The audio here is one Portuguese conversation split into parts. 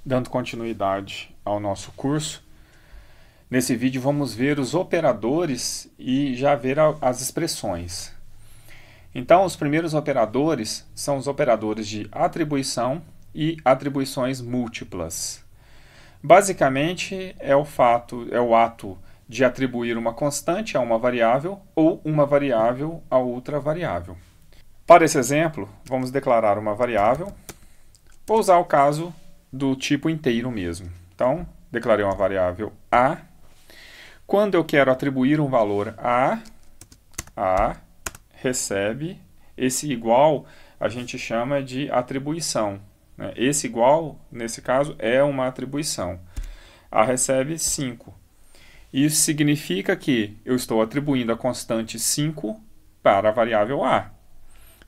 Dando continuidade ao nosso curso, nesse vídeo vamos ver os operadores e já ver as expressões. Então, os primeiros operadores são os operadores de atribuição e atribuições múltiplas. Basicamente, é o ato de atribuir uma constante a uma variável ou uma variável a outra variável. Para esse exemplo, vamos declarar uma variável. Vou usar o caso do tipo inteiro mesmo. Então, declarei uma variável a. Quando eu quero atribuir um valor a recebe esse igual, a gente chama de atribuição. Esse igual, nesse caso, é uma atribuição. A recebe 5. Isso significa que eu estou atribuindo a constante 5 para a variável a.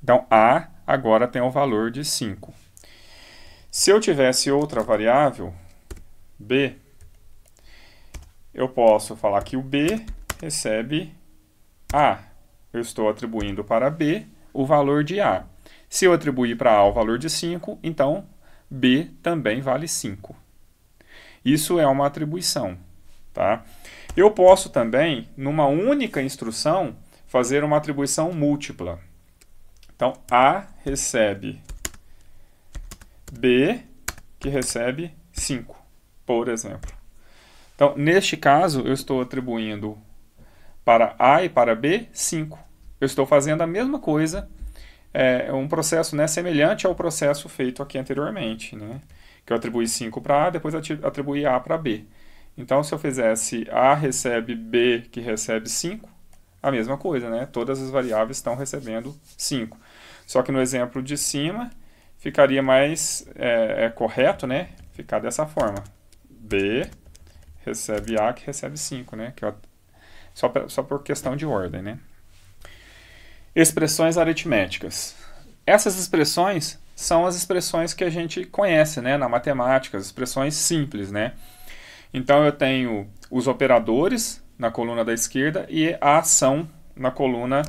Então, a agora tem o valor de 5. Se eu tivesse outra variável, b, eu posso falar que o b recebe a. Eu estou atribuindo para b o valor de a. Se eu atribuir para a o valor de 5, então b também vale 5. Isso é uma atribuição. Tá? Eu posso também, numa única instrução, fazer uma atribuição múltipla. Então, a recebe b, que recebe 5, por exemplo. Então, neste caso, eu estou atribuindo para a e para b 5. Eu estou fazendo a mesma coisa, um processo semelhante ao processo feito aqui anteriormente, que eu atribuí 5 para a, depois atribuí a para b. Então, se eu fizesse a recebe b, que recebe 5, a mesma coisa, todas as variáveis estão recebendo 5. Só que no exemplo de cima, ficaria mais correto, ficar dessa forma. B recebe A, que recebe 5, que só por questão de ordem, Expressões aritméticas. Essas expressões são as expressões que a gente conhece, na matemática, as expressões simples, Então, eu tenho os operadores na coluna da esquerda e a ação na coluna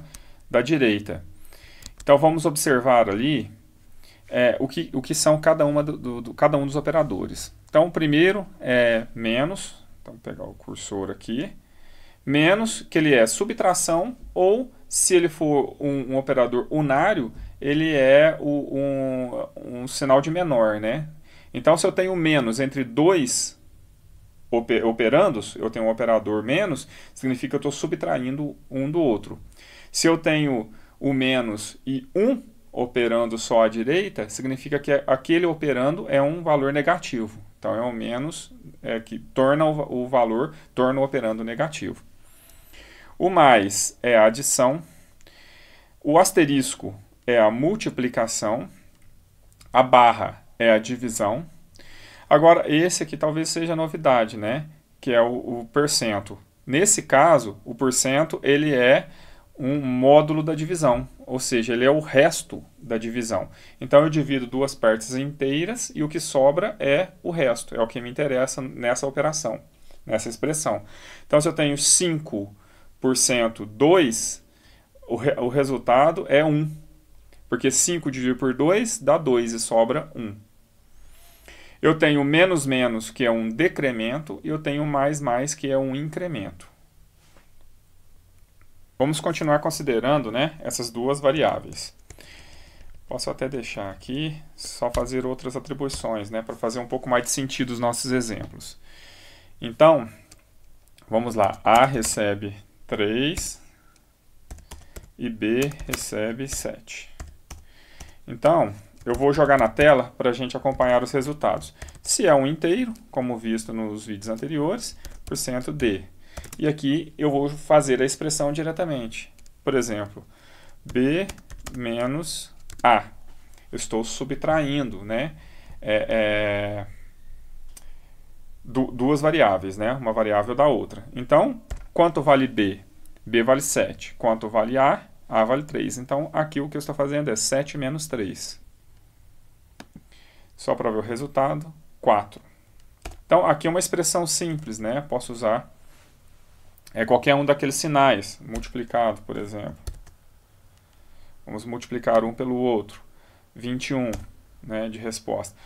da direita. Então, vamos observar ali o que são cada um dos operadores. Então, o primeiro é menos. Então, vou pegar o cursor aqui. Menos, que ele é subtração, ou se ele for um operador unário, ele é um sinal de menor, Então, se eu tenho menos entre dois operandos, eu tenho um operador menos, significa que eu estou subtraindo um do outro. Se eu tenho o menos e um operando só à direita, significa que aquele operando é um valor negativo. Então, é o menos que torna o valor, torna o operando negativo. O mais é a adição. O asterisco é a multiplicação. A barra é a divisão. Agora, esse aqui talvez seja a novidade, que é o percento. Nesse caso, o porcento ele é um módulo da divisão, ou seja, ele é o resto da divisão. Então, eu divido duas partes inteiras e o que sobra é o resto, é o que me interessa nessa operação, nessa expressão. Então, se eu tenho 5% 2, o resultado é 1, porque 5 dividido por 2 dá 2 e sobra 1. Eu tenho menos menos, que é um decremento, e eu tenho mais mais, que é um incremento. Vamos continuar considerando essas duas variáveis. Posso até deixar aqui, só fazer outras atribuições, para fazer um pouco mais de sentido os nossos exemplos. Então, vamos lá. A recebe 3 e B recebe 7. Então, eu vou jogar na tela para a gente acompanhar os resultados. Se é um inteiro, como visto nos vídeos anteriores, porcento D. E aqui eu vou fazer a expressão diretamente. Por exemplo, B menos A. Eu estou subtraindo duas variáveis, uma variável da outra. Então, quanto vale B? B vale 7. Quanto vale A? A vale 3. Então, aqui o que eu estou fazendo é 7 menos 3. Só para ver o resultado, 4. Então, aqui é uma expressão simples, Posso usar qualquer um daqueles sinais, multiplicado, por exemplo. Vamos multiplicar um pelo outro. 21, de resposta.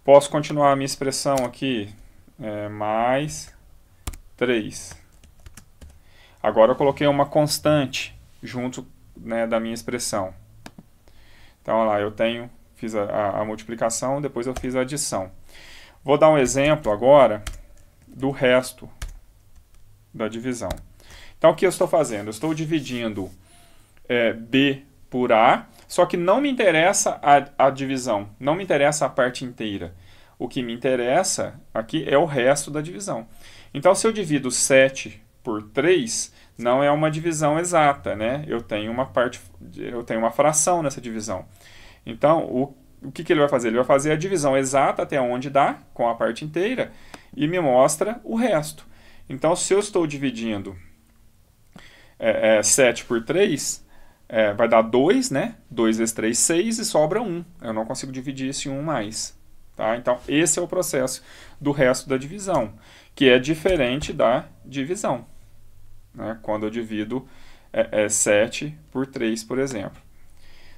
Posso continuar a minha expressão aqui, mais 3. Agora eu coloquei uma constante junto, né, da minha expressão. Então, olha lá, fiz a multiplicação, depois eu fiz a adição. Vou dar um exemplo agora do resto da divisão. Então, o que eu estou fazendo? Eu estou dividindo B por A, só que não me interessa a divisão, não me interessa a parte inteira. O que me interessa aqui é o resto da divisão. Então, se eu divido 7 por 3, não é uma divisão exata, né? Eu tenho uma fração nessa divisão. Então, o que ele vai fazer? Ele vai fazer a divisão exata até onde dá, com a parte inteira, e me mostra o resto. Então, se eu estou dividindo 7 por 3, vai dar 2, né? 2 vezes 3, 6, e sobra 1. Eu não consigo dividir esse 1 mais. Tá? Então, esse é o processo do resto da divisão, que é diferente da divisão, né? Quando eu divido 7 por 3, por exemplo.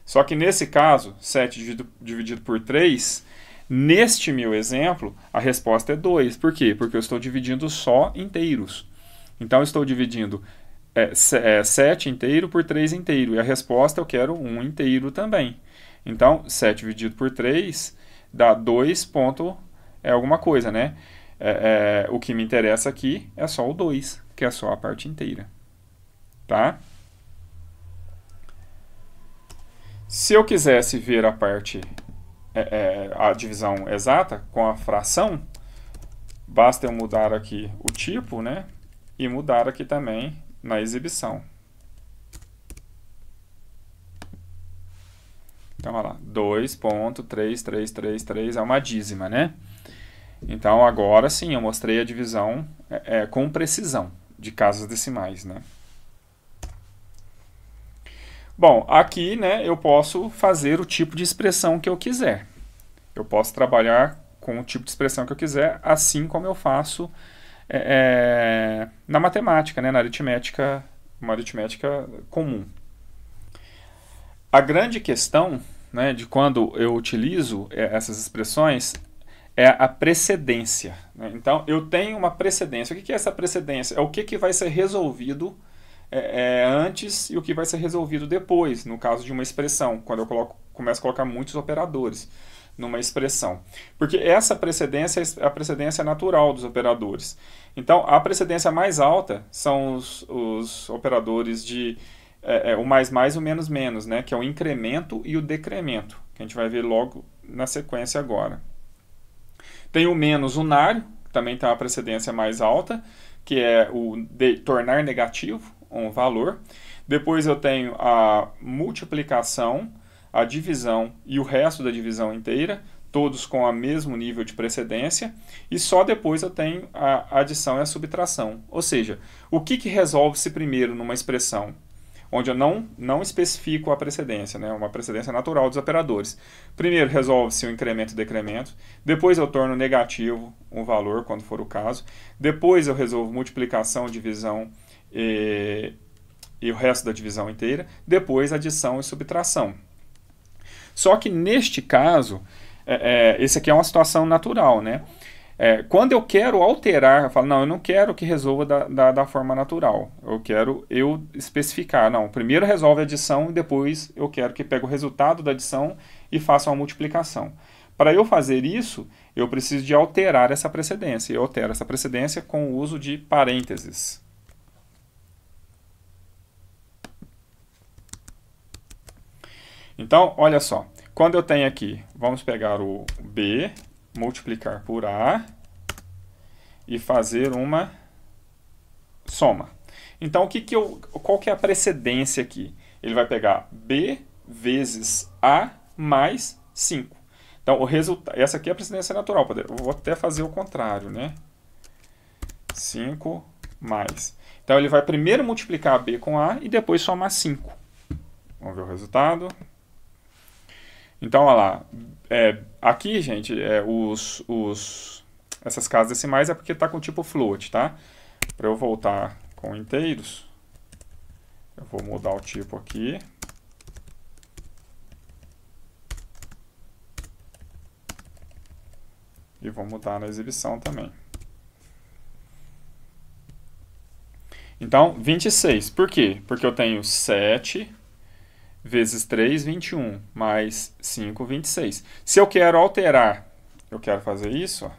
Só que nesse caso, 7 dividido por 3, neste meu exemplo, a resposta é 2. Por quê? Porque eu estou dividindo só inteiros. Então, eu estou dividindo 7 inteiro por 3 inteiro. E a resposta eu quero 1 inteiro também. Então, 7 dividido por 3 dá 2 ponto alguma coisa, né? O que me interessa aqui é só o 2, que é só a parte inteira. Tá? Se eu quisesse ver a parte, a divisão exata com a fração, basta eu mudar aqui o tipo, né? E mudar aqui também na exibição. Então, olha lá, 2.3333 é uma dízima, né? Então, agora sim, eu mostrei a divisão com precisão de casas decimais, né? Bom, aqui, né, eu posso fazer o tipo de expressão que eu quiser. Eu posso trabalhar com o tipo de expressão que eu quiser, assim como eu faço na matemática, né, na aritmética, uma aritmética comum. A grande questão, né, de quando eu utilizo essas expressões é a precedência, né? Então, eu tenho uma precedência. O que é essa precedência? É o que vai ser resolvido antes e o que vai ser resolvido depois, no caso de uma expressão, quando eu começo a colocar muitos operadores numa expressão. Porque essa precedência é a precedência natural dos operadores. Então, a precedência mais alta são os operadores de o mais e o menos menos, né? Que é o incremento e o decremento, que a gente vai ver logo na sequência agora. Tem o menos unário, que também tem uma precedência mais alta, que é o de tornar negativo um valor. Depois eu tenho a multiplicação, a divisão e o resto da divisão inteira, todos com o mesmo nível de precedência, e só depois eu tenho a adição e a subtração. Ou seja, o que resolve-se primeiro numa expressão? Onde eu não especifico a precedência, né? Uma precedência natural dos operadores. Primeiro resolve-se o incremento e decremento, depois eu torno negativo um valor, quando for o caso, depois eu resolvo multiplicação, divisão e o resto da divisão inteira, depois adição e subtração. Só que neste caso, esse aqui é uma situação natural, né? Quando eu quero alterar, eu falo, não, eu não quero que resolva da forma natural. Eu quero especificar. Não, primeiro resolve a adição e depois eu quero que pegue o resultado da adição e faça uma multiplicação. Para eu fazer isso, eu preciso de alterar essa precedência. Eu altero essa precedência com o uso de parênteses. Então, olha só. Quando eu tenho aqui, vamos pegar o B, multiplicar por A e fazer uma soma. Então, qual que é a precedência aqui? Ele vai pegar B vezes A mais 5. Então, essa aqui é a precedência natural. Eu vou até fazer o contrário, né? 5 mais. Então, ele vai primeiro multiplicar B com A e depois somar 5. Vamos ver o resultado. Então, olha lá. Aqui, gente, essas casas decimais é porque está com tipo float, tá? Para eu voltar com inteiros, eu vou mudar o tipo aqui. E vou mudar na exibição também. Então, 26. Por quê? Porque eu tenho 7 vezes 3, 21, mais 5, 26. Se eu quero alterar, eu quero fazer isso, ó.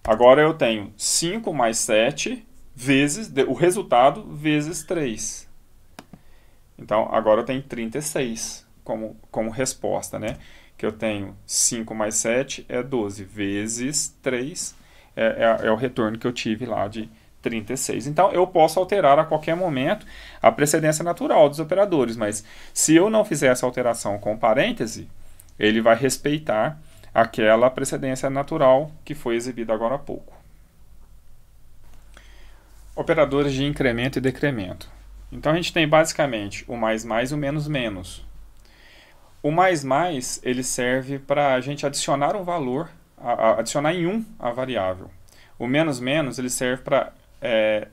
Agora eu tenho 5 mais 7 vezes, o resultado, vezes 3. Então, agora eu tenho 36 como resposta, né? Que eu tenho 5 mais 7 é 12, vezes 3 é o retorno que eu tive lá de 36. Então, eu posso alterar a qualquer momento a precedência natural dos operadores, mas se eu não fizer essa alteração com parêntese, ele vai respeitar aquela precedência natural que foi exibida agora há pouco. Operadores de incremento e decremento. Então, a gente tem basicamente o mais e o menos. O mais, ele serve para a gente adicionar um valor, adicionar em 1 a variável. O menos, ele serve para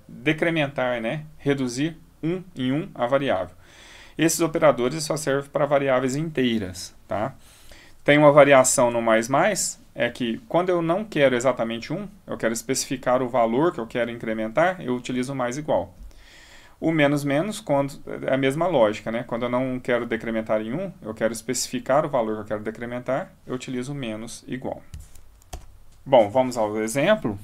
decrementar, né? Reduzir em 1 a variável. Esses operadores só servem para variáveis inteiras, tá? Tem uma variação no mais, é que quando eu não quero exatamente 1, eu quero especificar o valor que eu quero incrementar, eu utilizo o mais igual. O menos, quando é a mesma lógica, né? Quando eu não quero decrementar em 1, eu quero especificar o valor que eu quero decrementar, eu utilizo o menos igual. Bom, vamos ao exemplo.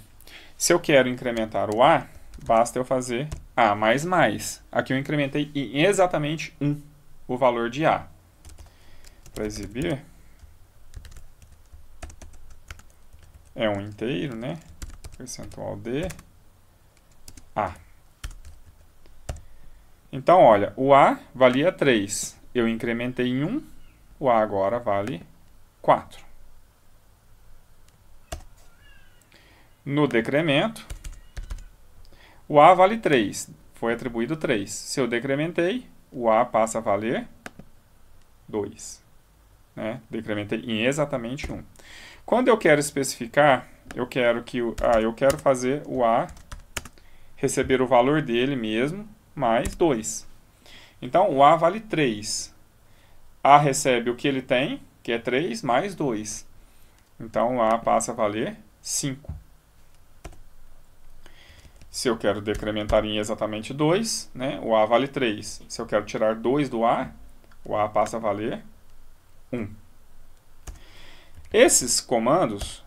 Se eu quero incrementar o A, basta eu fazer A mais. Aqui eu incrementei em exatamente 1 o valor de A. Para exibir, é um inteiro, né? Percentual de A. Então, olha, o A valia 3. Eu incrementei em 1, o A agora vale 4. No decremento, o A vale 3. Foi atribuído 3. Se eu decrementei, o A passa a valer 2. Né? Decrementei em exatamente 1. Quando eu quero especificar, eu quero fazer o A receber o valor dele mesmo, mais 2. Então, o A vale 3. A recebe o que ele tem, que é 3, mais 2. Então, o A passa a valer 5. Se eu quero decrementar em exatamente 2, né, o A vale 3. Se eu quero tirar 2 do A, o A passa a valer 1. Esses comandos,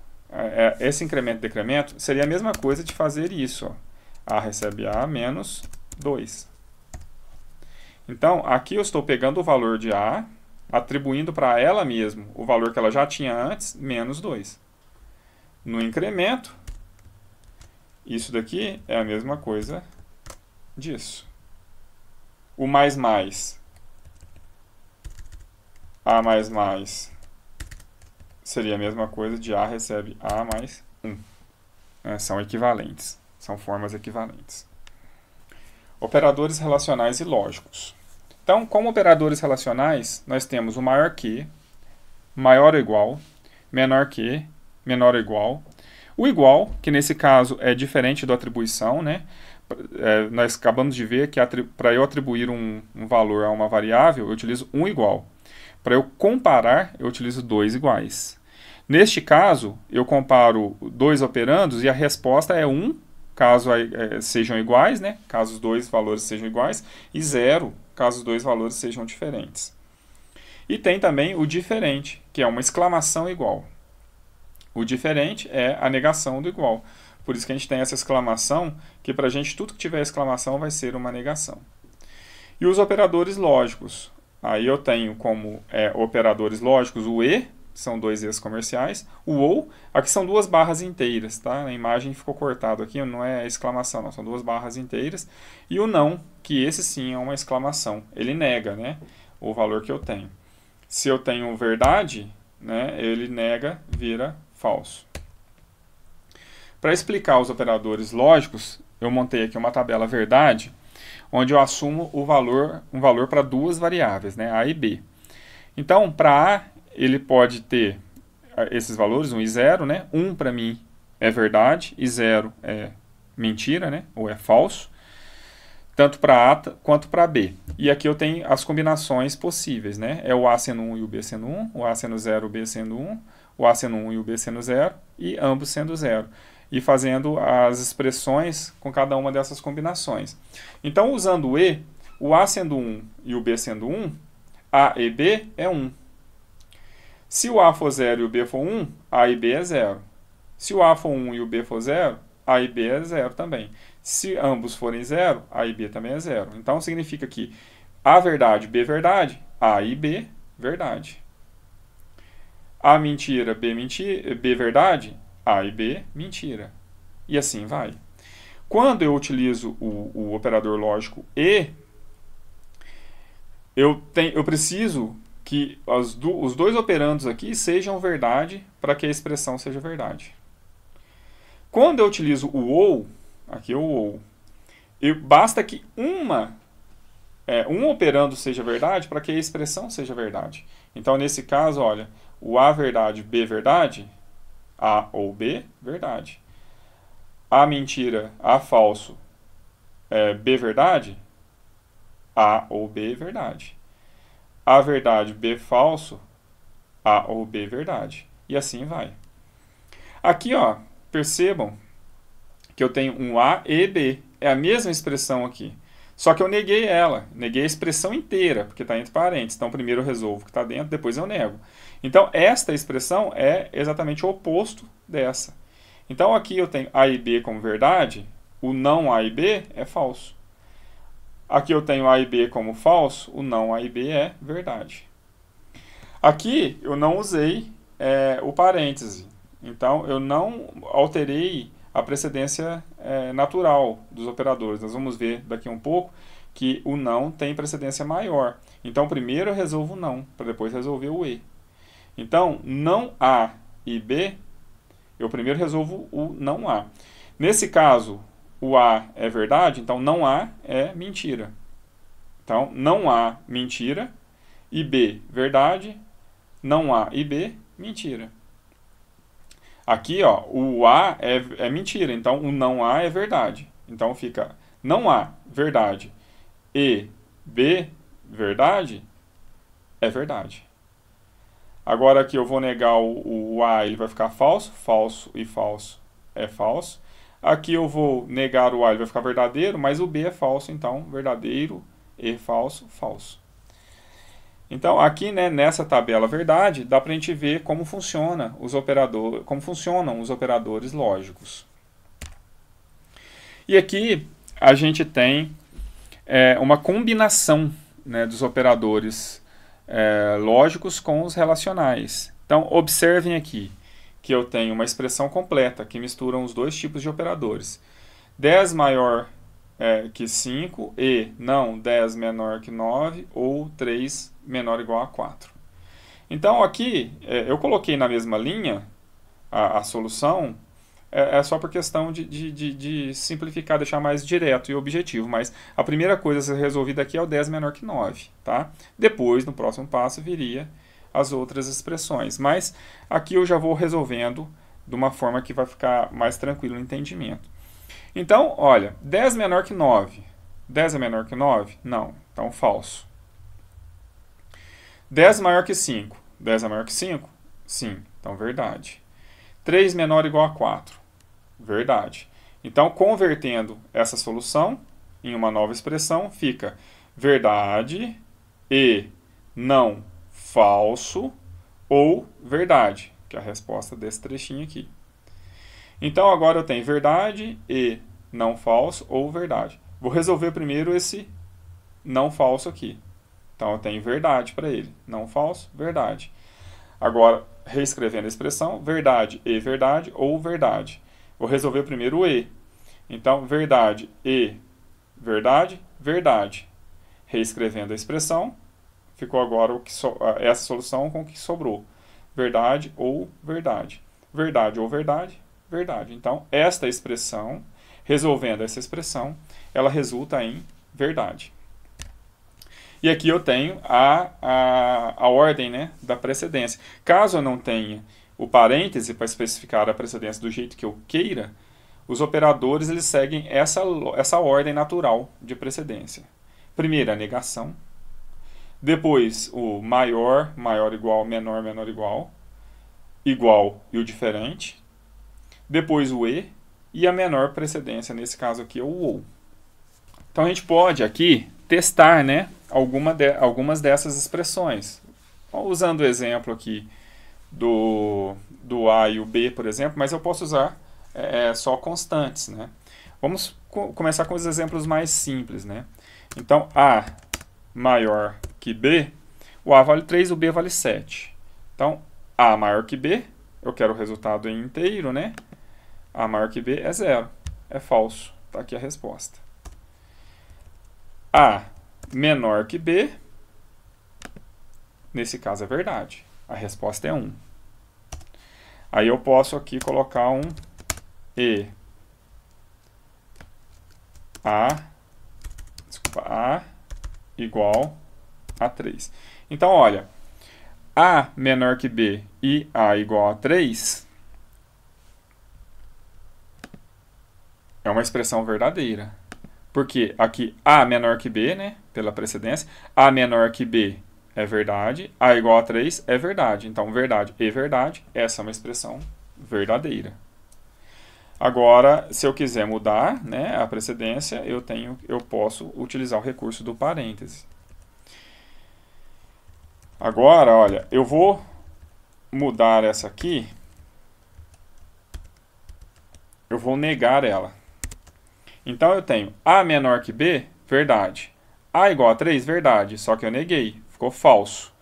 esse incremento e decremento, seria a mesma coisa de fazer isso. Ó. A recebe A menos 2. Então, aqui eu estou pegando o valor de A, atribuindo para ela mesmo o valor que ela já tinha antes, menos 2. No incremento, isso daqui é a mesma coisa disso. O mais, A mais, seria a mesma coisa de A recebe A mais 1. São equivalentes, são formas equivalentes. Operadores relacionais e lógicos. Então, como operadores relacionais, nós temos o maior que, maior ou igual, menor que, menor ou igual. O igual, que nesse caso é diferente da atribuição, né? Nós acabamos de ver que para eu atribuir um valor a uma variável, eu utilizo um igual. Para eu comparar, eu utilizo 2 iguais. Neste caso, eu comparo 2 operandos e a resposta é 1, caso sejam iguais, né? Caso os dois valores sejam iguais, e 0, caso os dois valores sejam diferentes. E tem também o diferente, que é uma exclamação igual. O diferente é a negação do igual. Por isso que a gente tem essa exclamação, que para a gente tudo que tiver exclamação vai ser uma negação. E os operadores lógicos. Aí eu tenho como operadores lógicos o e, são 2 e's comerciais, o ou, aqui são 2 barras inteiras, tá? A imagem ficou cortada aqui, não é exclamação, não, são 2 barras inteiras. E o não, que esse sim é uma exclamação, ele nega, né, o valor que eu tenho. Se eu tenho verdade, né, ele nega, vira falso. Para explicar os operadores lógicos, eu montei aqui uma tabela verdade, onde eu assumo um valor para 2 variáveis, né, A e B. Então, para A, ele pode ter esses valores, 1 e 0, né? 1 para mim é verdade e 0 é mentira, né? Ou é falso, tanto para A quanto para B. E aqui eu tenho as combinações possíveis, né? É o A sendo 1 e o B sendo 1, o A sendo 0 e o B sendo 1, o A sendo 1 e o B sendo 0, e ambos sendo 0. E fazendo as expressões com cada uma dessas combinações. Então, usando o E, o A sendo 1 e o B sendo 1, A e B é 1. Se o A for 0 e o B for 1, A e B é 0. Se o A for 1 e o B for 0, A e B é 0 também. Se ambos forem 0, A e B também é 0. Então, significa que A verdade, B verdade, A e B, verdade. A mentira, B verdade, A e B, mentira. E assim vai. Quando eu utilizo o operador lógico E, eu preciso que os dois operandos aqui sejam verdade para que a expressão seja verdade. Quando eu utilizo o OU, aqui é o OU, basta que um operando seja verdade para que a expressão seja verdade. Então, nesse caso, olha, o A verdade, B verdade, A ou B, verdade. A mentira, A falso, B verdade, A ou B, verdade. A verdade, B falso, A ou B, verdade. E assim vai. Aqui, ó, percebam que eu tenho um A e B. É a mesma expressão aqui. Só que eu neguei ela. Neguei a expressão inteira, porque está entre parênteses. Então, primeiro eu resolvo o que está dentro, depois eu nego. Então, esta expressão é exatamente o oposto dessa. Então, aqui eu tenho A e B como verdade. O não A e B é falso. Aqui eu tenho A e B como falso. O não A e B é verdade. Aqui eu não usei o parêntese. Então, eu não alterei a precedência natural dos operadores. Nós vamos ver daqui um pouco que o não tem precedência maior. Então, primeiro eu resolvo o não, para depois resolver o E. Então, não A e B, eu primeiro resolvo o não A. Nesse caso, o A é verdade, então não A é mentira. Então, não A, mentira, e B, verdade, não A e B, mentira. Aqui, ó, o A é mentira, então o não A é verdade. Então fica não A, verdade, e B, verdade, é verdade. Agora aqui eu vou negar o A, ele vai ficar falso, falso e falso é falso. Aqui eu vou negar o A, ele vai ficar verdadeiro, mas o B é falso, então verdadeiro e falso, falso. Então, aqui, né, nessa tabela verdade, dá para a gente ver como funcionam os operadores lógicos. E aqui a gente tem uma combinação, né, dos operadores lógicos com os relacionais. Então, observem aqui que eu tenho uma expressão completa que mistura os dois tipos de operadores. 10 maior que 5 e não 10 menor que 9 ou 3 menor ou igual a 4. Então aqui eu coloquei na mesma linha a solução, só por questão de simplificar, deixar mais direto e objetivo, mas a primeira coisa a ser resolvida aqui é o 10 menor que 9. Tá? Depois, no próximo passo, viria as outras expressões, mas aqui eu já vou resolvendo de uma forma que vai ficar mais tranquilo o entendimento. Então, olha, 10 menor que 9. 10 é menor que 9? Não. Então, falso. 10 maior que 5. 10 é maior que 5? Sim. Então, verdade. 3 menor ou igual a 4? Verdade. Então, convertendo essa solução em uma nova expressão, fica verdade e não falso ou verdade, que é a resposta desse trechinho aqui. Então, agora eu tenho verdade e não falso ou verdade. Vou resolver primeiro esse não falso aqui. Então, eu tenho verdade para ele. Não falso, verdade. Agora, reescrevendo a expressão, verdade e verdade ou verdade. Vou resolver primeiro o E. Então, verdade e verdade, verdade. Reescrevendo a expressão, ficou agora essa solução com o que sobrou. Verdade ou verdade. Verdade ou verdade, verdade. Então, esta expressão, resolvendo essa expressão, ela resulta em verdade. E aqui eu tenho a ordem, né, da precedência. Caso eu não tenha o parêntese para especificar a precedência do jeito que eu queira, os operadores eles seguem essa ordem natural de precedência. Primeiro a negação, depois o maior, maior igual, menor, menor igual, igual e o diferente, depois o e a menor precedência, nesse caso aqui é o ou. Então a gente pode aqui testar, né, algumas dessas expressões. Usando o exemplo aqui do A e o B, por exemplo, mas eu posso usar só constantes, né? Vamos começar com os exemplos mais simples, né? Então, A maior que B, o A vale 3, o B vale 7. Então, A maior que B, eu quero o resultado em inteiro, né? A maior que B é 0, é falso. Está aqui a resposta. A menor que B, nesse caso é verdade. A resposta é 1. Aí eu posso aqui colocar um E. A igual a 3. Então, olha, A menor que B e A igual a 3 é uma expressão verdadeira. Porque aqui A menor que B, né, pela precedência, A menor que B é verdade, A igual a 3 é verdade. Então, verdade e verdade, essa é uma expressão verdadeira. Agora, se eu quiser mudar, né, a precedência, eu posso utilizar o recurso do parêntese. Agora, olha, eu vou mudar essa aqui, eu vou negar ela. Então, eu tenho A menor que B, verdade. A igual a 3, verdade, só que eu neguei, ficou falso.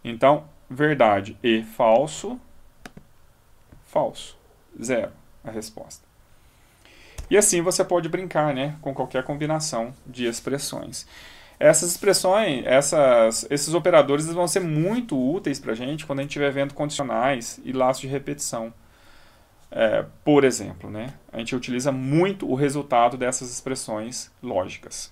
Então, verdade e falso, falso, 0 a resposta. E assim você pode brincar, né, com qualquer combinação de expressões. Essas expressões, esses operadores vão ser muito úteis para a gente quando a gente estiver vendo condicionais e laços de repetição. Por exemplo, né, a gente utiliza muito o resultado dessas expressões lógicas.